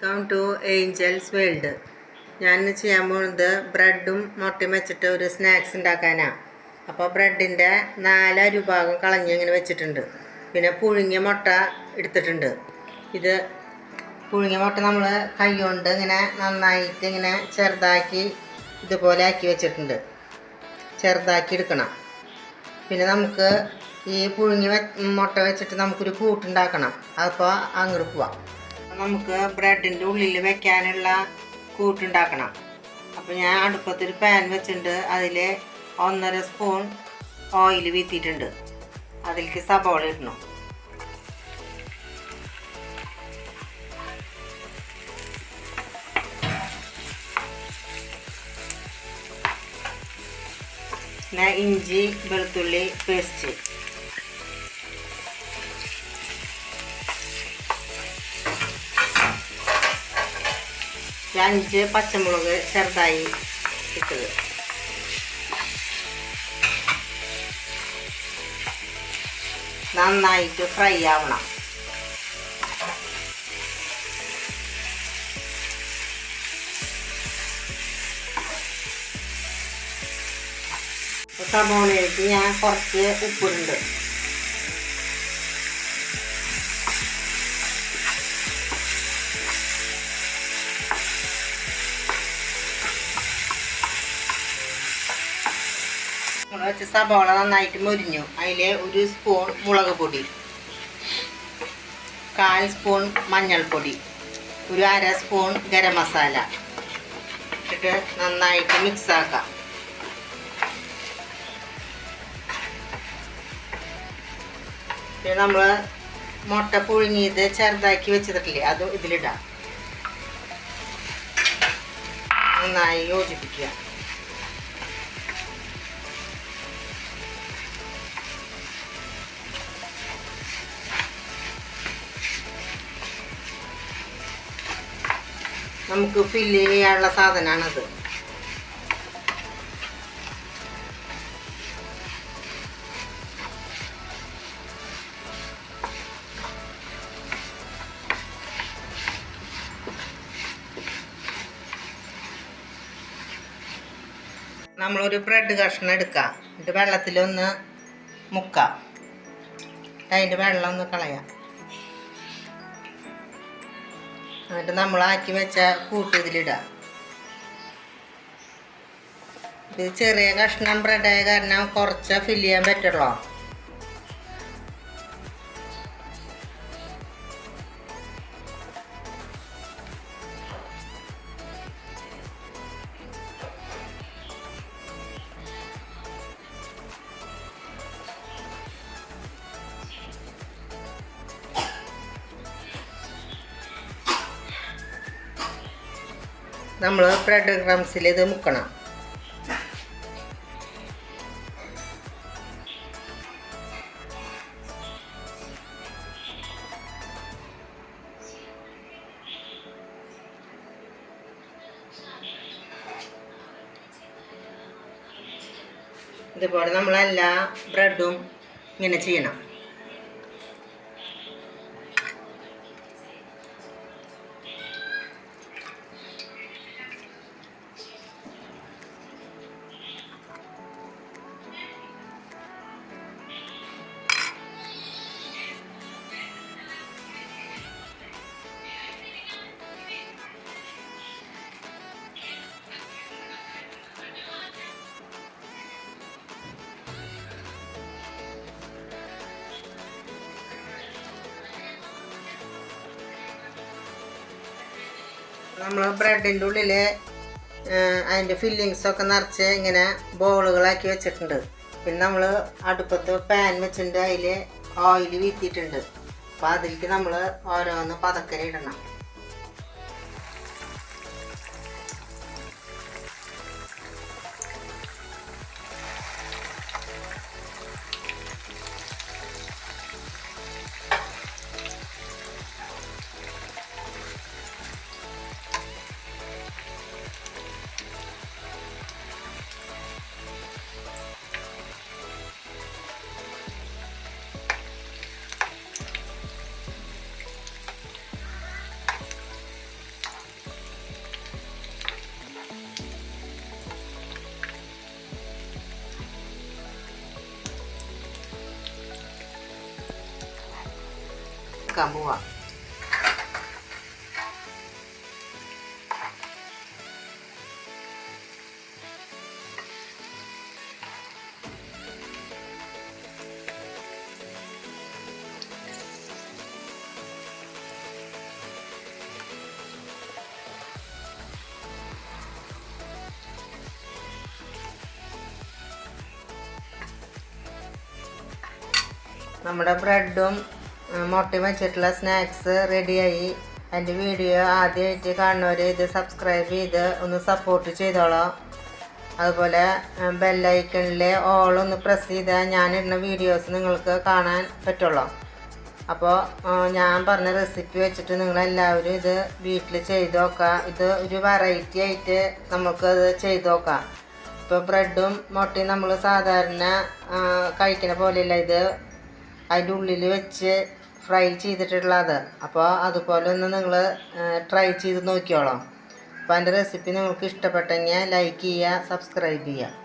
Welcome to Angeles world. ഞാൻ ചെയ്യാൻ പോകുന്നത് ബ്രെഡും മുട്ടയും വെച്ചിട്ട് ഒരു സ്നാക്സ് ഉണ്ടാക്കാനാണ്. അപ്പോൾ ബ്രെഡിൻ്റെ 4 അരുഭാഗം കളഞ്ഞ് ഇങ്ങനെ വെച്ചിട്ടുണ്ട്. പിന്നെ പുഴുങ്ങിയ മുട്ട എടുത്തിട്ടുണ്ട്. ഇത് പുഴുങ്ങിയ മുട്ട നമ്മൾ കൈ കൊണ്ട് ഇങ്ങനെ നന്നായിട്ട് ഇങ്ങനെ ചെറുതാക്കി ഇതുപോലെ ആക്കി വെച്ചിട്ടുണ്ട്. ചെറുതാക്കി എടുക്കണം. പിന്നെ നമുക്ക് ഈ പുഴുങ്ങി മുട്ട വെച്ചിട്ട് നമുക്കൊരു കൂട്ടുണ്ടാക്കണം. അപ്പോൾ അങ്ങോട്ട് പോവാം. നമുക്ക് ബ്രെഡിൻ്റെ ഉള്ളിൽ വെക്കാനുള്ള കൂട്ടുണ്ടാക്കണം. അപ്പോൾ ഞാൻ അടുപ്പത്തൊരു പാൻ വെച്ചിട്ടുണ്ട്. അതിൽ 1.5 സ്പൂൺ ഓയിൽ വീത്തിയിട്ടുണ്ട്. അതിലേക്ക് സബോള ഇടണം. പിന്നെ ഇഞ്ചി വെളുത്തുള്ളി പേസ്റ്റ്, ഒരു 5 പച്ചമുളക് ചെറുതായി ഇട്ടത്, നന്നായിട്ട് ഫ്രൈ ആവണം. സബോളയിലേക്ക് ഞാൻ കുറച്ച് ഉപ്പിടുന്നുണ്ട്. വെച്ച് സബോള നന്നായിട്ട് മൊരിഞ്ഞു. അതിൽ 1 സ്പൂൺ മുളക് പൊടി, 1/4 സ്പൂൺ മഞ്ഞൾപ്പൊടി, ഒരു 1/2 സ്പൂൺ ഗരം മസാല ഇട്ടിട്ട് നന്നായിട്ട് മിക്സാക്കാം. പിന്നെ നമ്മൾ മുട്ട പുഴുങ്ങിയത് ചെറുതാക്കി വെച്ചിട്ടില്ലേ, അതും ഇതിലിടാം. നന്നായി യോജിപ്പിക്കുക. നമുക്ക് ഫില്ല് ചെയ്യാനുള്ള സാധനമാണത്. നമ്മളൊരു ബ്രെഡ് കഷ്ണം എടുക്കാം. എന്നിട്ട് വെള്ളത്തിലൊന്ന് മുക്കാം. അതിൻ്റെ വെള്ളം ഒന്ന് കളയാം. എന്നിട്ട് നമ്മളാക്കി വെച്ച കൂട്ട് ഇതിലിടാം. ഇത് ചെറിയ കഷ്ണം ബ്രെഡായ കാരണം കുറച്ച് ഫില്ല് ചെയ്യാൻ പറ്റുള്ളൂ. നമ്മൾ ബ്രെഡ് ക്രംസിൽ ഇത് മുക്കണം. ഇതുപോലെ നമ്മളെല്ലാ ബ്രെഡും ഇങ്ങനെ ചെയ്യണം. നമ്മൾ ബ്രെഡിൻ്റെ ഉള്ളിൽ അതിൻ്റെ ഫില്ലിങ്സൊക്കെ നിറച്ച് ഇങ്ങനെ ബോളുകളാക്കി വെച്ചിട്ടുണ്ട്. പിന്നെ നമ്മൾ അടുപ്പത്ത് പാൻ വെച്ചിട്ടുണ്ട്. അതിൽ ഓയിൽ വീത്തിയിട്ടുണ്ട്. അപ്പോൾ അതിലേക്ക് നമ്മൾ ഓരോന്ന് പതക്കര ഇടണം. എടുക്കാൻ പോവാം. നമ്മുടെ ബ്രെഡും മുട്ടയും വെച്ചിട്ടുള്ള സ്നാക്സ് റെഡിയായി. എൻ്റെ വീഡിയോ ആദ്യമായിട്ട് കാണുന്നവർ ഇത് സബ്സ്ക്രൈബ് ചെയ്ത് ഒന്ന് സപ്പോർട്ട് ചെയ്തോളാം. അതുപോലെ ബെല്ലൈക്കണിൽ ഓൾ ഒന്ന് പ്രസ് ചെയ്താൽ ഞാനിടുന്ന വീഡിയോസ് നിങ്ങൾക്ക് കാണാൻ പറ്റുള്ളൂ. അപ്പോൾ ഞാൻ പറഞ്ഞ റെസിപ്പി വെച്ചിട്ട് നിങ്ങളെല്ലാവരും ഇത് വീട്ടിൽ ചെയ്ത് നോക്കാം. ഇത് ഒരു വെറൈറ്റി ആയിട്ട് നമുക്കത് ചെയ്ത് നോക്കാം. ഇപ്പോൾ ബ്രെഡും മുട്ടയും നമ്മൾ സാധാരണ കഴിക്കുന്ന പോലെയല്ല, ഇത് അതിൻ്റെ ഉള്ളിൽ വെച്ച് ഫ്രൈ ചെയ്തിട്ടുള്ളത്. അപ്പോൾ അതുപോലെ ഒന്ന് നിങ്ങൾ ട്രൈ ചെയ്ത് നോക്കിയോളാം. അപ്പോൾ അതിൻ്റെ റെസിപ്പി നിങ്ങൾക്ക് ഇഷ്ടപ്പെട്ടെങ്കിൽ ലൈക്ക് ചെയ്യുക, സബ്സ്ക്രൈബ് ചെയ്യുക.